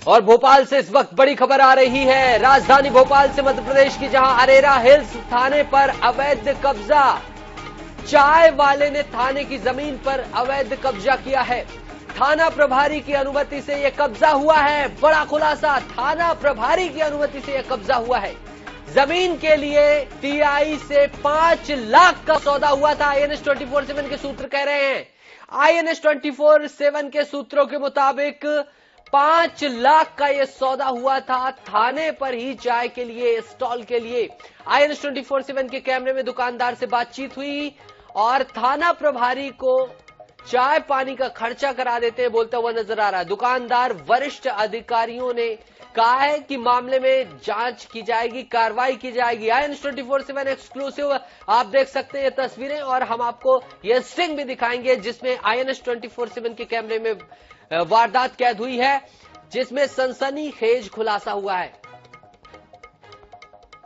और भोपाल से इस वक्त बड़ी खबर आ रही है। राजधानी भोपाल से मध्य प्रदेश की, जहां अरेरा हिल्स थाने पर अवैध कब्जा। चाय वाले ने थाने की जमीन पर अवैध कब्जा किया है। थाना प्रभारी की अनुमति से यह कब्जा हुआ है। बड़ा खुलासा, थाना प्रभारी की अनुमति से यह कब्जा हुआ है। जमीन के लिए टीआई से 5 लाख का सौदा हुआ था, आईएनएस 24/7 के सूत्र कह रहे हैं। आईएनएस 24/7 के सूत्रों के मुताबिक 5 लाख का यह सौदा हुआ था थाने पर ही, चाय के लिए, स्टॉल के लिए। आईएनएस 24/7 के कैमरे में दुकानदार से बातचीत हुई और थाना प्रभारी को चाय पानी का खर्चा करा देते हैं बोलता हुआ नजर आ रहा है। दुकानदार वरिष्ठ अधिकारियों ने कहा है कि मामले में जांच की जाएगी, कार्रवाई की जाएगी। आईएनएस 24/7 एक्सक्लूसिव आप देख सकते हैं ये तस्वीरें, और हम आपको ये स्टिंग भी दिखाएंगे जिसमें आईएनएस 24/7 के कैमरे में वारदात कैद हुई है, जिसमें सनसनीखेज खुलासा हुआ है।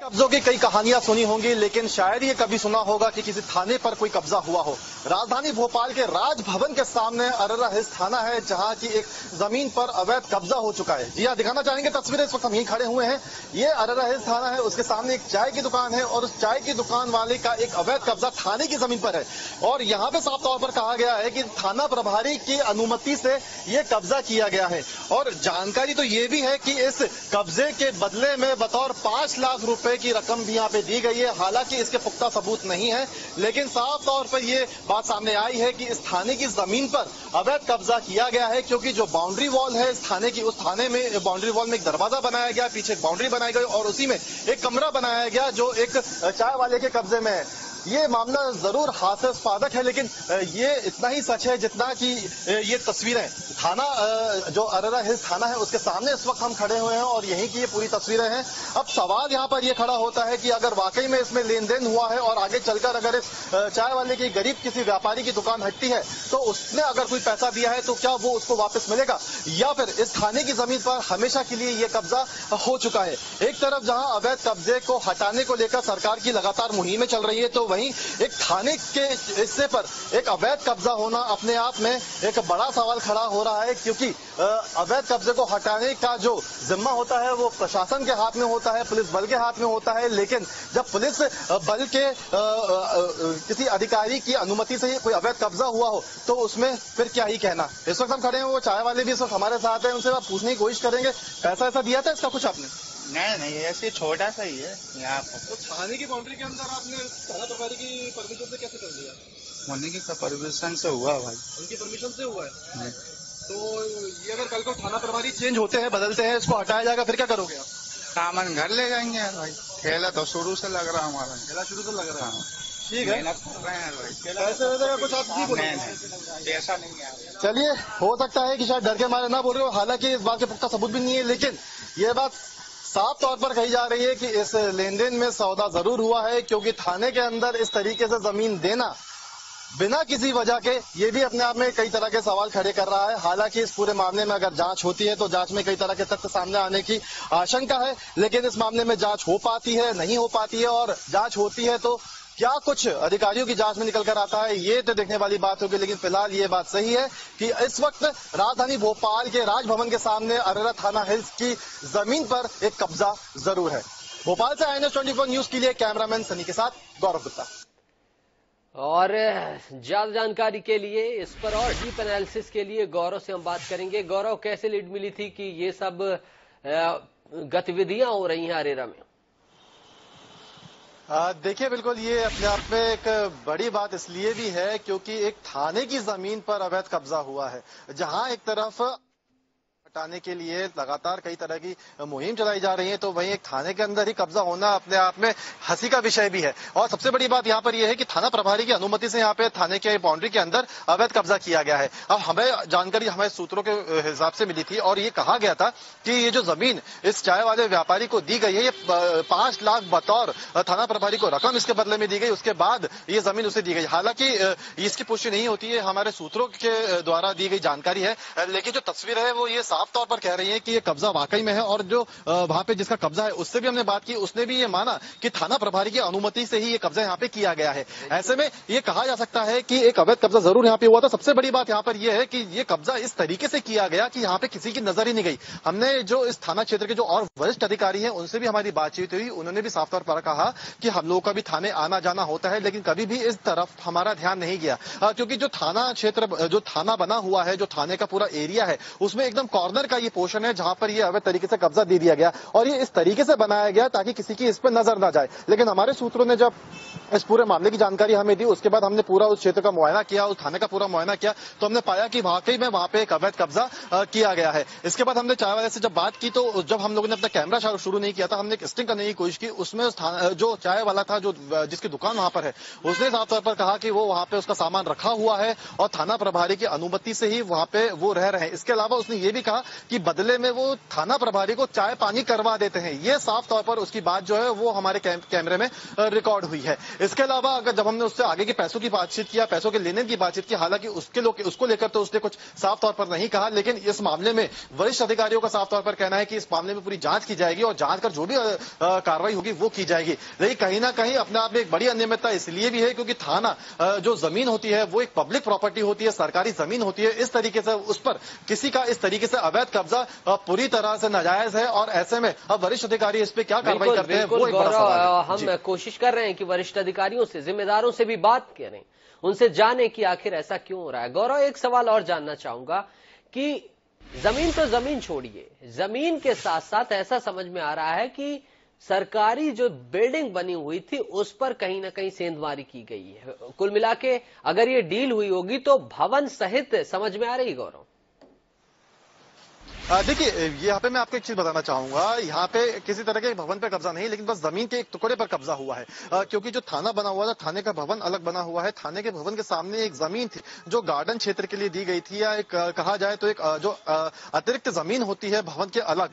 कब्जों की कई कहानियां सुनी होंगी, लेकिन शायद ये कभी सुना होगा कि किसी थाने पर कोई कब्जा हुआ हो। राजधानी भोपाल के राजभवन के सामने अरेरा हिल्स थाना है, जहां की एक जमीन पर अवैध कब्जा हो चुका है। जी हाँ, दिखाना चाहेंगे तस्वीरें। इस वक्त हम यहीं खड़े हुए हैं। ये अरेरा हिल्स थाना है, उसके सामने एक चाय की दुकान है और उस चाय की दुकान वाले का एक अवैध कब्जा थाने की जमीन पर है। और यहाँ पे साफ तौर पर कहा गया है कि थाना प्रभारी की अनुमति से ये कब्जा किया गया है। और जानकारी तो ये भी है कि इस कब्जे के बदले में बतौर 5 लाख रुपए की रकम भी यहाँ पे दी गई है। हालांकि इसके पुख्ता सबूत नहीं है, लेकिन साफ तौर पर ये बात सामने आई है कि इस थाने की जमीन पर अवैध कब्जा किया गया है, क्योंकि जो बाउंड्री वॉल है इस थाने की, उस थाने में बाउंड्री वॉल में एक दरवाजा बनाया गया, पीछे एक बाउंड्री बनाई गई और उसी में एक कमरा बनाया गया जो एक चाय वाले के कब्जे में है। ये मामला जरूर हास्यास्पद है, लेकिन ये इतना ही सच है जितना कि ये तस्वीरें थाना, जो अरेरा हिल्स थाना है उसके सामने इस वक्त हम खड़े हुए हैं और यहीं की ये पूरी तस्वीरें हैं। अब सवाल यहाँ पर ये खड़ा होता है कि अगर वाकई में इसमें लेन देन हुआ है और आगे चलकर अगर इस चाय वाले की गरीब किसी व्यापारी की दुकान हटती है तो उसने अगर कोई पैसा दिया है तो क्या वो उसको वापस मिलेगा, या फिर इस थाने की जमीन पर हमेशा के लिए ये कब्जा हो चुका है। एक तरफ जहां अवैध कब्जे को हटाने को लेकर सरकार की लगातार मुहिमें चल रही है, तो वहीं एक थाने के हिस्से पर एक अवैध कब्जा होना अपने आप में एक बड़ा सवाल खड़ा हो रहा है, क्योंकि अवैध कब्जे को हटाने का जो जिम्मा होता है वो प्रशासन के हाथ में होता है, पुलिस बल के हाथ में होता है। लेकिन जब पुलिस बल के किसी अधिकारी की अनुमति से कोई अवैध कब्जा हुआ हो तो उसमें फिर क्या ही कहना। इस वक्त हम खड़े हैं, वो चाय वाले भी इस वक्त हमारे साथ हैं, उनसे आप पूछने की कोशिश करेंगे पैसा ऐसा दिया था इसका कुछ आपने? नहीं, ऐसे छोटा सा ही है यहाँ पर। तो थाने की बाउंड्री के अंदर आपने थाना प्रभारी की परमिशन से कैसे कर दिया? उन्हीं की परमिशन से हुआ भाई। उनकी परमिशन से हुआ है। तो ये अगर कल को थाना प्रभारी चेंज होते हैं, बदलते हैं, इसको हटाया जाएगा, फिर क्या करोगे आप? सामान घर ले जाएंगे यार भाई। खेला तो शुरू से लग रहा हमारा। खेला शुरू से लग रहा है। ठीक है, मेहनत कर रहे हैं भाई। पैसे वैसे का कुछ आप नहीं बोले? पैसा नहीं है। चलिए, हो सकता है कि शायद डर के मारे ना बोल रहे हो, हालांकि इस बात के पुख्ता सबूत भी नहीं है, लेकिन ये बात साफ तौर पर कही जा रही है कि इस लेन देन में सौदा जरूर हुआ है, क्योंकि थाने के अंदर इस तरीके से जमीन देना बिना किसी वजह के, ये भी अपने आप में कई तरह के सवाल खड़े कर रहा है। हालांकि इस पूरे मामले में अगर जांच होती है तो जांच में कई तरह के तथ्य सामने आने की आशंका है, लेकिन इस मामले में जांच हो पाती है, नहीं हो पाती है, और जांच होती है तो क्या कुछ अधिकारियों की जांच में निकल कर आता है, ये तो देखने वाली बात होगी। लेकिन फिलहाल ये बात सही है कि इस वक्त राजधानी भोपाल के राजभवन के सामने अरेरा थाना हिल्स की जमीन पर एक कब्जा जरूर है। भोपाल से आईएनएस 24 न्यूज के लिए कैमरामैन सनी के साथ गौरव गुप्ता। और ज्यादा जानकारी के लिए इस पर और डीप एनालिसिस के लिए गौरव से हम बात करेंगे। गौरव, कैसे लीड मिली थी कि ये सब गतिविधियां हो रही हैं अरेरा में? देखिए, बिल्कुल ये अपने आप में एक बड़ी बात इसलिए भी है क्योंकि एक थाने की जमीन पर अवैध कब्जा हुआ है, जहां एक तरफ हटाने के लिए लगातार कई तरह की मुहिम चलाई जा रही है, तो वहीं एक थाने के अंदर ही कब्जा होना अपने आप में हंसी का विषय भी है। और सबसे बड़ी बात यहाँ पर यह है कि थाना प्रभारी की अनुमति से यहाँ पे थाने के बाउंड्री के अंदर अवैध कब्जा किया गया है। अब हमें जानकारी हमारे सूत्रों के हिसाब से मिली थी और ये कहा गया था कि ये जो जमीन इस चाय वाले व्यापारी को दी गई है, ये 5 लाख बतौर थाना प्रभारी को रकम इसके बदले में दी गई, उसके बाद ये जमीन उसे दी गई। हालांकि इसकी पुष्टि नहीं होती है, हमारे सूत्रों के द्वारा दी गई जानकारी है, लेकिन जो तस्वीर है वो ये साफ साफ तौर पर कह रही हैं कि ये कब्जा वाकई में है, और जो वहां पे जिसका कब्जा है उससे भी हमने बात की, उसने भी ये माना कि थाना प्रभारी की अनुमति से ही ये कब्जा यहाँ पे किया गया है। ऐसे में ये कहा जा सकता है कि एक अवैध कब्जा जरूर यहाँ पे हुआ था। सबसे बड़ी बात यहाँ पर यह है कि ये कब्जा इस तरीके से किया गया कि यहाँ पे किसी की नजर ही नहीं गई। हमने जो इस थाना क्षेत्र के जो और वरिष्ठ अधिकारी हैं उनसे भी हमारी बातचीत हुई, उन्होंने भी साफ तौर पर कहा कि हम लोगों का भी थाने आना जाना होता है, लेकिन कभी भी इस तरफ हमारा ध्यान नहीं गया, क्योंकि जो थाना क्षेत्र, जो थाना बना हुआ है, जो थाने का पूरा एरिया है, उसमें एकदम कॉर्नर का ये पोर्शन है जहां पर ये अवैध तरीके से कब्जा दे दिया गया, और ये इस तरीके से बनाया गया ताकि किसी की इस पर नजर ना जाए। लेकिन हमारे सूत्रों ने जब इस पूरे मामले की जानकारी हमें दी, उसके बाद हमने पूरा उस क्षेत्र का मुआयना किया, उस थाने का पूरा मुआयना किया, तो हमने पाया कि वाकई में वहां पे एक अवैध कब्जा किया गया है। इसके बाद हमने चाय वाले से जब बात की, तो जब हम लोगों ने अपना कैमरा शुरू नहीं किया था, हमने एक स्टिंग करने की कोशिश की, उसमें जो चाय वाला था, जो जिसकी दुकान वहां पर है, उसने साफ तौर पर कहा कि वो वहां पे उसका सामान रखा हुआ है और थाना प्रभारी की अनुमति से ही वहां पे वो रह रहे हैं। इसके अलावा उसने ये भी कहा कि बदले में वो थाना प्रभारी को चाय पानी करवा देते हैं। ये साफ तौर पर उसकी बात जो है वो हमारे कैमरे में रिकॉर्ड हुई है। इसके अलावा अगर जब हमने उससे आगे के पैसों की बातचीत किया, पैसों के लेने की बातचीत की, हालांकि उसको लेकर तो उसने कुछ साफ तौर पर नहीं कहा, लेकिन इस मामले में वरिष्ठ अधिकारियों का साफ तौर पर कहना है कि इस मामले में पूरी जांच की जाएगी और जांच कर जो भी कार्रवाई होगी वो की जाएगी। लेकिन कहीं ना कहीं अपने आप में एक बड़ी अनियमितता इसलिए भी है क्योंकि थाना जो जमीन होती है वो एक पब्लिक प्रॉपर्टी होती है, सरकारी जमीन होती है। इस तरीके से उस पर किसी का इस तरीके से अवैध कब्जा पूरी तरह से नाजायज है, और ऐसे में अब वरिष्ठ अधिकारी इस पे क्या कार्रवाई करते हैं वो एक बड़ा सवाल है। हम कोशिश कर रहे हैं कि वरिष्ठ अधिकारियों से, जिम्मेदारों से भी बात करें, उनसे जाने कि आखिर ऐसा क्यों हो रहा है। गौरव, एक सवाल और जानना चाहूंगा कि जमीन तो जमीन छोड़िए, जमीन के साथ साथ ऐसा समझ में आ रहा है कि सरकारी जो बिल्डिंग बनी हुई थी उस पर कहीं ना कहीं सेंधमारी की गई है। कुल मिला के अगर ये डील हुई होगी तो भवन सहित समझ में आ रही। गौरव, देखिए, यहाँ पे मैं आपको एक चीज बताना चाहूंगा, यहाँ पे किसी तरह के भवन पे कब्जा नहीं, लेकिन बस जमीन के एक टुकड़े पर कब्जा हुआ है, क्योंकि जो थाना बना हुआ था, थाने का भवन अलग बना हुआ है। थाने के भवन के सामने एक जमीन थी जो गार्डन क्षेत्र के लिए दी गई थी, या एक कहा जाए तो एक जो अतिरिक्त जमीन होती है भवन के अलग,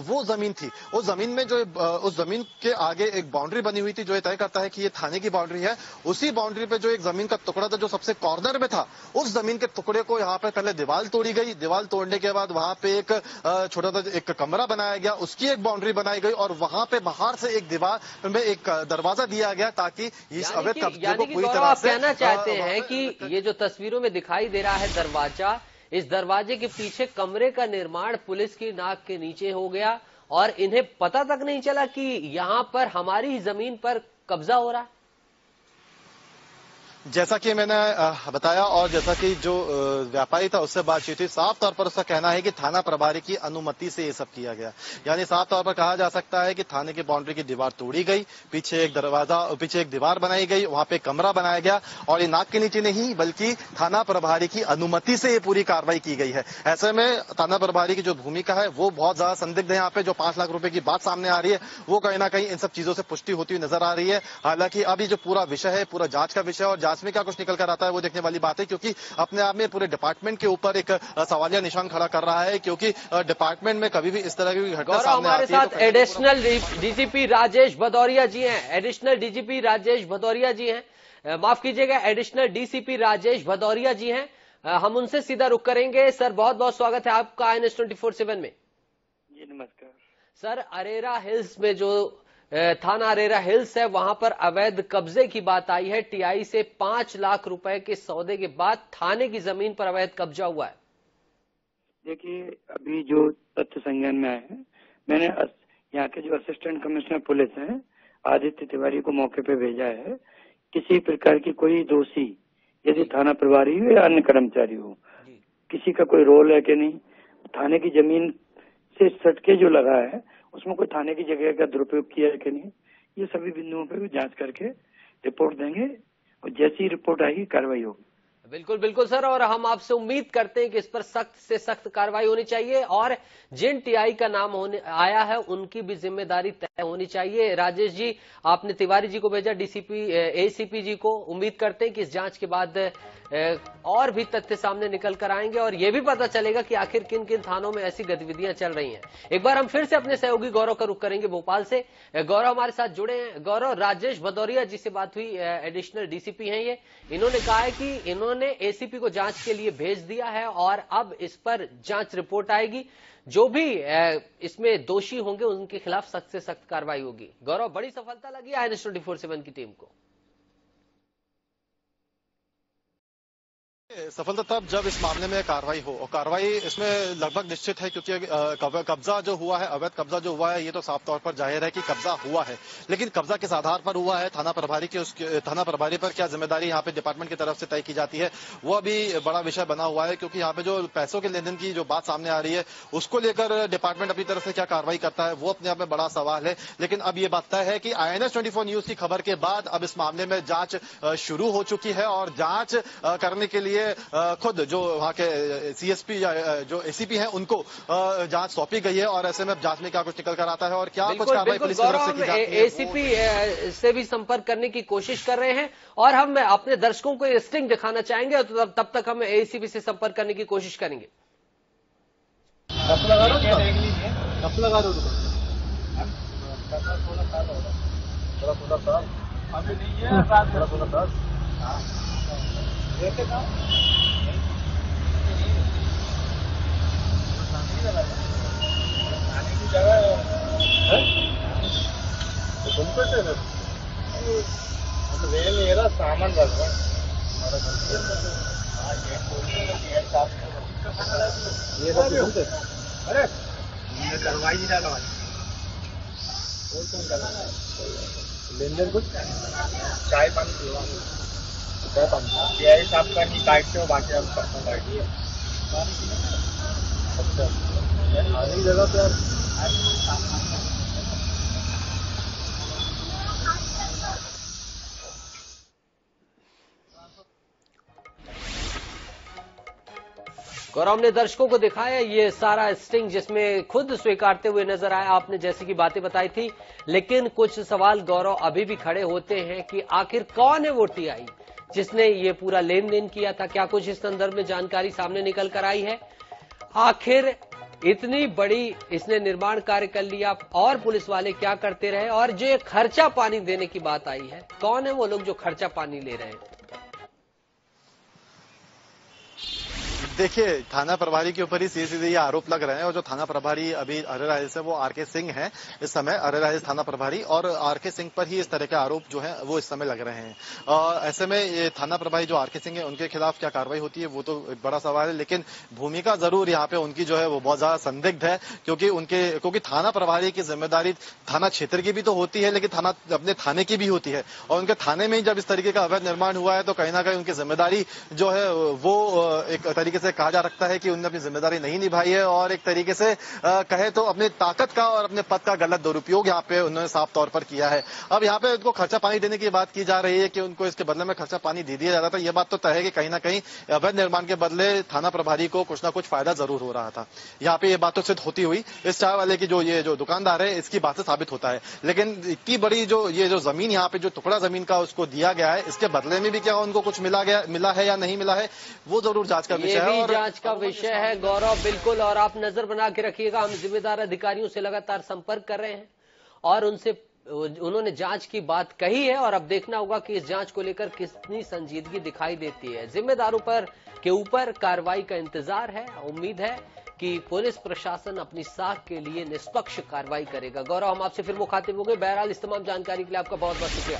वो जमीन थी। उस जमीन में जो उस जमीन के आगे एक बाउंड्री बनी हुई थी जो तय करता है कि ये थाने की बाउंड्री है। उसी बाउंड्री पे जो एक जमीन का टुकड़ा था जो सबसे कॉर्नर में था, उस जमीन के टुकड़े को यहाँ पे पहले दीवार तोड़ी गई। दीवार तोड़ने के बाद वहां पे एक छोटा सा एक कमरा बनाया गया, उसकी एक बाउंड्री बनाई गई, और वहां पे बाहर से एक दीवार में एक दरवाजा दिया गया ताकि इस अवैध कब्जे को पूरी तरह से। कहना चाहते हैं कि ये जो तस्वीरों में दिखाई दे रहा है दरवाजा, इस दरवाजे के पीछे कमरे का निर्माण पुलिस की नाक के नीचे हो गया और इन्हें पता तक नहीं चला कि यहां पर हमारी ही जमीन पर कब्जा हो रहा है। जैसा कि मैंने बताया और जैसा कि जो व्यापारी था उससे बातचीत हुई, साफ तौर पर उसका कहना है कि थाना प्रभारी की अनुमति से ये सब किया गया। यानी साफ तौर पर कहा जा सकता है कि थाने की बाउंड्री की दीवार तोड़ी गई, पीछे एक दरवाजा, पीछे एक दीवार बनाई गई, वहां पे कमरा बनाया गया, और ये नाक के नीचे नहीं बल्कि थाना प्रभारी की अनुमति से ये पूरी कार्रवाई की गई है। ऐसे में थाना प्रभारी की जो भूमिका है वो बहुत ज्यादा संदिग्ध है। यहाँ पे जो 5 लाख रुपए की बात सामने आ रही है वो कहीं ना कहीं इन सब चीजों से पुष्टि होती हुई नजर आ रही है। हालांकि अब ये जो पूरा विषय है, पूरा जांच का विषय, और में क्या कुछ निकल कर आता है वो देखने वाली बात है, क्योंकि अपने आप में पूरे डिपार्टमेंट के ऊपर एक सवालिया निशान खड़ा कर रहा है, क्योंकि डिपार्टमेंट में कभी भी इस तरह की घटना सामने आती है। हमारे साथ एडिशनल डीजीपी राजेश भदौरिया जी हैं, एडिशनल डीजीपी राजेश भदौरिया जी हैं, माफ कीजिएगा, एडिशनल डीसीपी राजेश भदौरिया जी हैं। हम उनसे सीधा रुख करेंगे। सर, बहुत बहुत स्वागत है आपका INS 24/7 में। जी नमस्कार सर, अरेरा हिल्स में जो थाना अरेरा हिल्स है वहां पर अवैध कब्जे की बात आई है। टीआई से 5 लाख रुपए के सौदे के बाद थाने की जमीन पर अवैध कब्जा हुआ है। देखिए, अभी जो तथ्य संज्ञान में आए हैं, मैंने यहाँ के जो असिस्टेंट कमिश्नर पुलिस हैं आदित्य तिवारी को मौके पे भेजा है। किसी प्रकार की कोई दोषी यदि थाना प्रभारी हो या अन्य कर्मचारी हो, किसी का कोई रोल है कि नहीं, थाने की जमीन से सटके जो लगा है उसमें कोई थाने की जगह का दुरुपयोग किया है कि नहीं, ये सभी बिंदुओं पर भी जांच करके रिपोर्ट देंगे, और जैसी रिपोर्ट आएगी कार्रवाई होगी। बिल्कुल बिल्कुल सर, और हम आपसे उम्मीद करते हैं कि इस पर सख्त से सख्त कार्रवाई होनी चाहिए, और जिन टीआई का नाम आया है उनकी भी जिम्मेदारी तय होनी चाहिए। राजेश जी, आपने तिवारी जी को भेजा, डीसीपी एसीपी जी को। उम्मीद करते हैं कि इस जांच के बाद और भी तथ्य सामने निकल कर आएंगे और यह भी पता चलेगा कि आखिर किन किन थानों में ऐसी गतिविधियां चल रही हैं। एक बार हम फिर से अपने सहयोगी गौरव का रुख करेंगे भोपाल से। गौरव हमारे साथ जुड़े हैं। गौरव, राजेश भदौरिया जी से बात हुई, एडिशनल डीसीपी हैं ये। इन्होंने कहा है कि इन्होंने ने एसीपी को जांच के लिए भेज दिया है और अब इस पर जांच रिपोर्ट आएगी। जो भी इसमें दोषी होंगे उनके खिलाफ सख्त से सख्त कार्रवाई होगी। गौरव, बड़ी सफलता लगी INS 24/7 की टीम को। सफलता तब जब इस मामले में कार्रवाई हो, और कार्रवाई इसमें लगभग निश्चित है क्योंकि कब्जा जो हुआ है, अवैध कब्जा जो हुआ है, ये तो साफ तौर पर जाहिर है कि कब्जा हुआ है। लेकिन कब्जा किस आधार पर हुआ है, थाना प्रभारी पर क्या जिम्मेदारी यहाँ पे डिपार्टमेंट की तरफ से तय की जाती है, वो अभी बड़ा विषय बना हुआ है। क्योंकि यहाँ पे जो पैसों के लेन देन की जो बात सामने आ रही है, उसको लेकर डिपार्टमेंट अपनी तरफ से क्या कार्रवाई करता है, वो अपने आप में बड़ा सवाल है। लेकिन अब ये बात तय है कि INS 24 न्यूज की खबर के बाद अब इस मामले में जांच शुरू हो चुकी है और जांच करने के लिए खुद जो वहां के CSP या जो ACP हैं उनको जांच सौंपी गई है। और ऐसे में जांच में क्या कुछ निकल कर आता है और क्या कुछ कार्रवाई पुलिस की तरफ से की जाती है। ACP से भी संपर्क करने की कोशिश कर रहे हैं और हम अपने दर्शकों को ये स्टिंग दिखाना चाहेंगे, तो तब तक हम ACP से संपर्क करने की कोशिश करेंगे। सामान रख रहा अरे करवाई नहीं डाला लेन देन कुछ चाय पानी चाय साहब का नहीं काट से बाकी हम सबको काटिए। अच्छा आने की जगह पे यार गौरव ने दर्शकों को दिखाया ये सारा स्टिंग, जिसमें खुद स्वीकारते हुए नजर आया। आपने जैसे की बातें बताई थी, लेकिन कुछ सवाल गौरव अभी भी खड़े होते हैं कि आखिर कौन है वो TI जिसने ये पूरा लेन देन किया था। क्या कुछ इस संदर्भ में जानकारी सामने निकल कर आई है? आखिर इतनी बड़ी इसने निर्माण कार्य कर लिया और पुलिस वाले क्या करते रहे? और जो ये खर्चा पानी देने की बात आई है, कौन है वो लोग जो खर्चा पानी ले रहे हैं? देखिए, थाना प्रभारी के ऊपर ही सीधे ये आरोप लग रहे हैं। और जो थाना प्रभारी अभी अरेरा हिल्स है वो RK सिंह है इस समय, अरेरा हिल्स थाना प्रभारी, और RK सिंह पर ही इस तरह के आरोप जो है वो इस समय लग रहे हैं। ऐसे में ये थाना प्रभारी जो RK सिंह है उनके खिलाफ क्या कार्रवाई होती है वो तो एक बड़ा सवाल है। लेकिन भूमिका जरूर यहाँ पे उनकी जो है वो बहुत ज्यादा संदिग्ध है, क्योंकि थाना प्रभारी की जिम्मेदारी थाना क्षेत्र की भी तो होती है, लेकिन अपने थाने की भी होती है। और उनके थाने में जब इस तरीके का अवैध निर्माण हुआ है तो कहीं ना कहीं उनकी जिम्मेदारी जो है वो एक तरीके से कहा जा सकता है कि उन्होंने अपनी जिम्मेदारी नहीं निभाई है और एक तरीके से कहे तो अपनी ताकत का और अपने पद का गलत दुरुपयोग यहाँ पे उन्होंने साफ तौर पर किया है। अब यहाँ पे उनको खर्चा पानी देने की बात की जा रही है कि उनको इसके बदले में खर्चा पानी दे दिया जाता था। यह बात तो तय है कि कहीं ना कहीं अवैध निर्माण के बदले थाना प्रभारी को कुछ ना कुछ फायदा जरूर हो रहा था। यहाँ पे ये बात तो सिद्ध होती हुई इस चाय वाले की जो दुकानदार है इसकी बात से साबित होता है। लेकिन इतनी बड़ी जो जमीन यहाँ पे जो टुकड़ा जमीन का उसको दिया गया है, इसके बदले में भी क्या उनको कुछ मिला है या नहीं मिला है, वो जरूर जांच का विषय है। जांच का विषय है गौरव, बिल्कुल। और आप नजर बना के रखिएगा, हम जिम्मेदार अधिकारियों से लगातार संपर्क कर रहे हैं और उन्होंने जांच की बात कही है और अब देखना होगा कि इस जांच को लेकर कितनी संजीदगी दिखाई देती है। जिम्मेदारों के ऊपर कार्रवाई का इंतजार है। उम्मीद है कि पुलिस प्रशासन अपनी साख के लिए निष्पक्ष कार्रवाई करेगा। गौरव, हम आपसे फिर मुखातिब होंगे। बहरहाल इस तमाम जानकारी के लिए आपका बहुत बहुत शुक्रिया।